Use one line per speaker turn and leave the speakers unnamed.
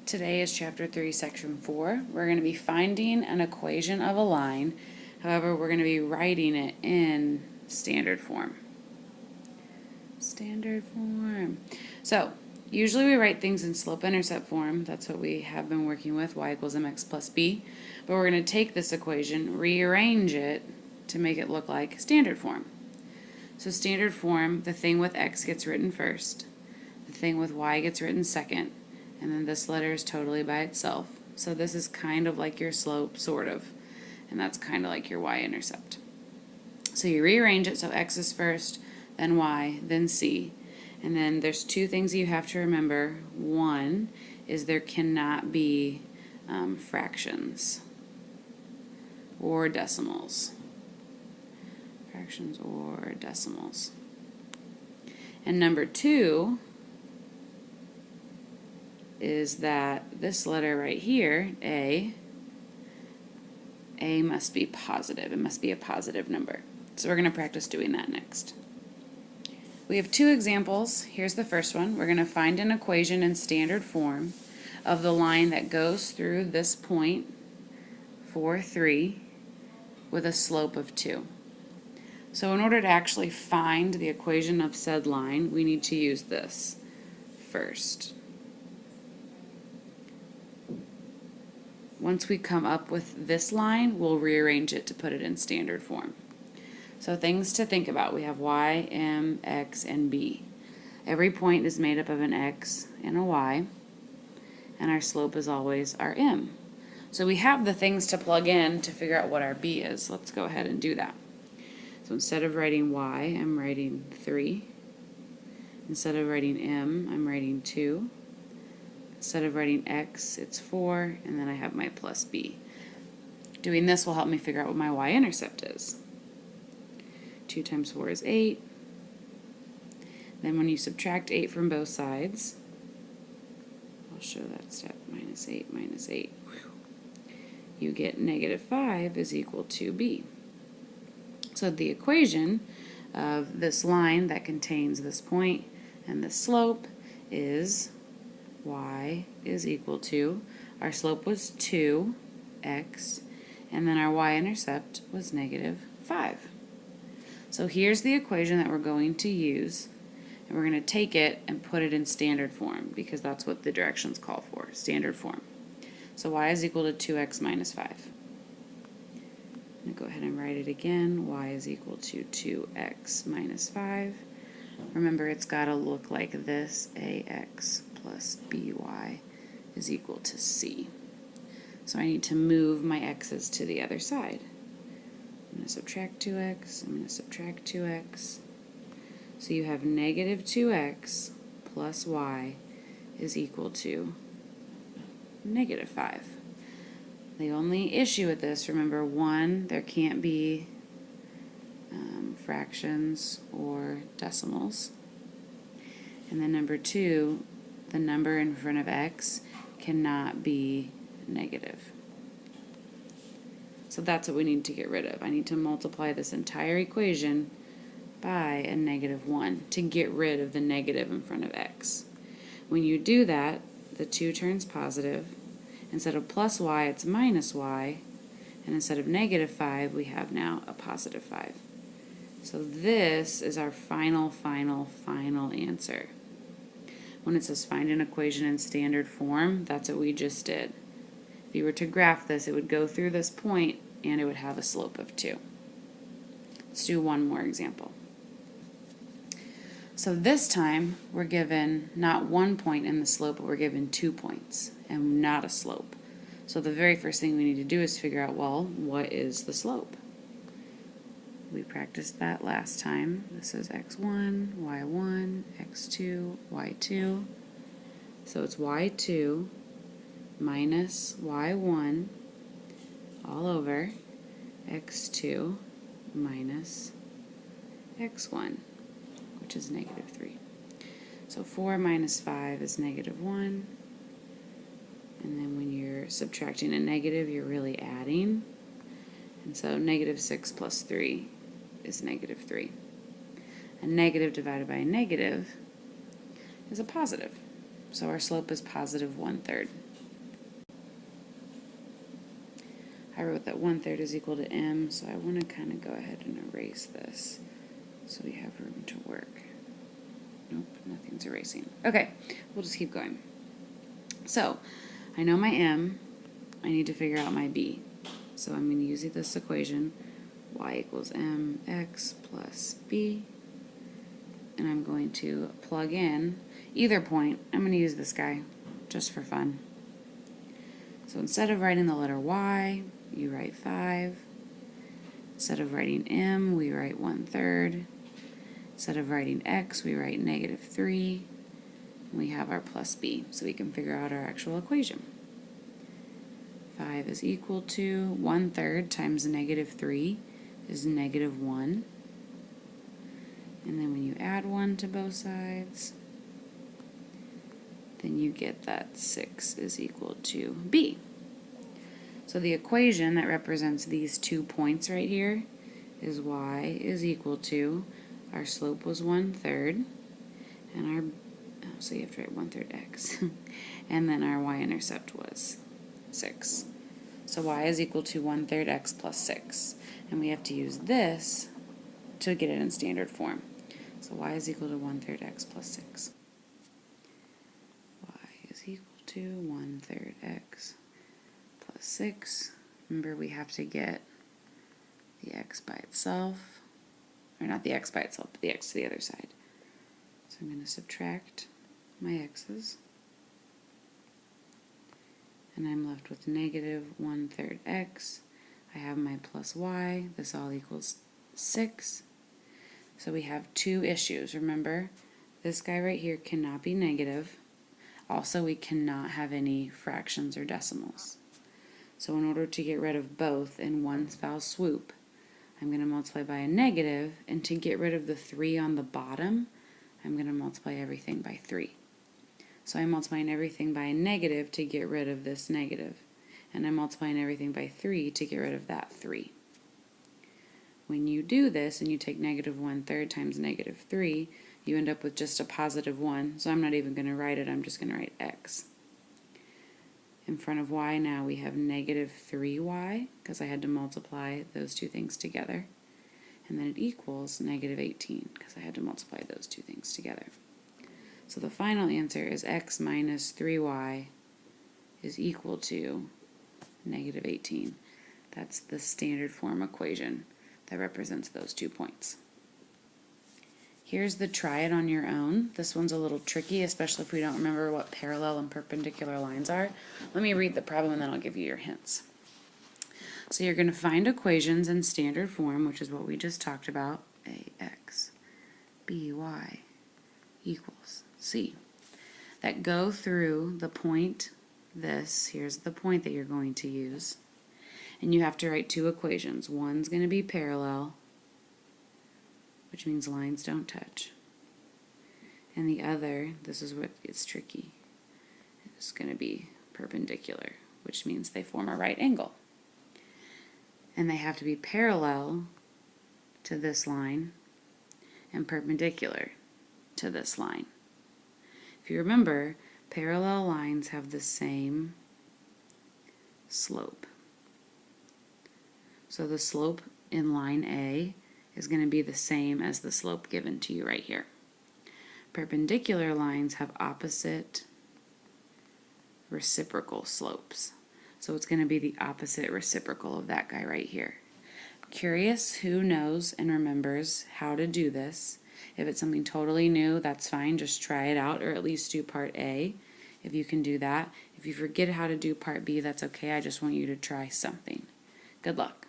Today is Chapter 3, Section 4. We're going to be finding an equation of a line. However, we're going to be writing it in standard form. Standard form. So, usually we write things in slope-intercept form. That's what we have been working with, y equals mx plus b. But we're going to take this equation, rearrange it to make it look like standard form. So standard form, the thing with x gets written first, the thing with y gets written second, and then this letter is totally by itself. So this is kind of like your slope, sort of, and that's kind of like your y-intercept. So you rearrange it so x is first, then y, then c. And then there's two things you have to remember. One is there cannot be fractions or decimals. Fractions or decimals. And number two is that this letter right here, A must be positive. It must be a positive number. So we're going to practice doing that next. We have two examples. Here's the first one. We're going to find an equation in standard form of the line that goes through this point, 4, 3, with a slope of 2. So in order to actually find the equation of said line, we need to use this first. Once we come up with this line, we'll rearrange it to put it in standard form. So things to think about. We have y, m, x, and b. Every point is made up of an x and a y, and our slope is always our m. So we have the things to plug in to figure out what our b is. Let's go ahead and do that. So instead of writing y, I'm writing 3. Instead of writing m, I'm writing 2. Instead of writing x, it's 4, and then I have my plus b. Doing this will help me figure out what my y-intercept is. 2 times 4 is 8. Then when you subtract 8 from both sides, I'll show that step, minus 8 minus 8. You get negative 5 is equal to b. So the equation of this line that contains this point and this slope is y is equal to, our slope was 2x, and then our y-intercept was negative 5. So here's the equation that we're going to use, and we're going to take it and put it in standard form, because that's what the directions call for, standard form. So y is equal to 2x minus 5. I'm going to go ahead and write it again. Y is equal to 2x minus 5. Remember, it's got to look like this. ax plus by is equal to c. So I need to move my x's to the other side. I'm going to subtract 2x. I'm going to subtract 2x. So you have negative 2x plus y is equal to negative 5. The only issue with this, remember, one, there can't be fractions or decimals. And then number two, the number in front of x cannot be negative. So that's what we need to get rid of. I need to multiply this entire equation by a negative 1 to get rid of the negative in front of x. When you do that, the 2 turns positive. Instead of plus y, it's minus y, and instead of negative 5, we have now a positive 5. So this is our final answer. When it says find an equation in standard form, that's what we just did. If you were to graph this, it would go through this point, and it would have a slope of 2. Let's do one more example. So this time, we're given not 1 point in the slope, but we're given 2 points, and not a slope. So the very first thing we need to do is figure out, well, what is the slope? We practiced that last time. This is x1, y1, x2, y2. So it's y2 minus y1 all over x2 minus x1, which is negative 3. So 4 minus 5 is negative 1. And then when you're subtracting a negative, you're really adding. And so negative 6 plus 3 is negative 3. A negative divided by a negative is a positive. So our slope is positive 1/3. I wrote that 1/3 is equal to m, so I want to kind of go ahead and erase this so we have room to work. Nope, nothing's erasing. Okay, we'll just keep going. So, I know my m, I need to figure out my b. So I'm going to use this equation, y equals mx plus b, and I'm going to plug in either point. I'm going to use this guy just for fun. So instead of writing the letter y, you write 5. Instead of writing m, we write 1/3. Instead of writing x, we write -3. And we have our plus b, so we can figure out our actual equation. 5 is equal to 1/3 times -3 is -1. And then when you add 1 to both sides, then you get that 6 is equal to b. So the equation that represents these 2 points right here is y is equal to, our slope was 1/3, and our, so you have to write 1/3 x, and then our y-intercept was 6. So y is equal to 1/3 x plus 6, and we have to use this to get it in standard form. So y is equal to 1/3 x plus 6. Y is equal to 1/3 x plus 6. Remember, we have to get the x by itself, or not the x by itself, but the x to the other side. So I'm going to subtract my x's, and I'm left with -1/3 x. I have my plus y. This all equals 6. So we have 2 issues. Remember, this guy right here cannot be negative. Also, we cannot have any fractions or decimals. So in order to get rid of both in one foul swoop, I'm going to multiply by a negative, and to get rid of the 3 on the bottom, I'm going to multiply everything by 3. So I'm multiplying everything by a negative to get rid of this negative, and I'm multiplying everything by 3 to get rid of that 3. When you do this and you take -1/3 times -3, you end up with just a +1, so I'm not even going to write it, I'm just going to write x. In front of y now we have -3y, because I had to multiply those two things together. And then it equals -18, because I had to multiply those two things together. So the final answer is x minus 3y is equal to -18. That's the standard form equation that represents those 2 points. Here's the try it on your own. This one's a little tricky, especially if we don't remember what parallel and perpendicular lines are. Let me read the problem and then I'll give you your hints. So you're going to find equations in standard form, which is what we just talked about, ax by equals c, that go through the point this. Here's the point that you're going to use. And you have to write 2 equations. One's going to be parallel, which means lines don't touch. And the other, this is what gets tricky, is going to be perpendicular, which means they form a right angle. And they have to be parallel to this line and perpendicular to this line. If you remember, parallel lines have the same slope. So the slope in line A is going to be the same as the slope given to you right here. Perpendicular lines have opposite reciprocal slopes. So it's going to be the opposite reciprocal of that guy right here. Curious who knows and remembers how to do this. If it's something totally new, that's fine. Just try it out, or at least do part A if you can do that. If you forget how to do part B, that's okay. I just want you to try something. Good luck.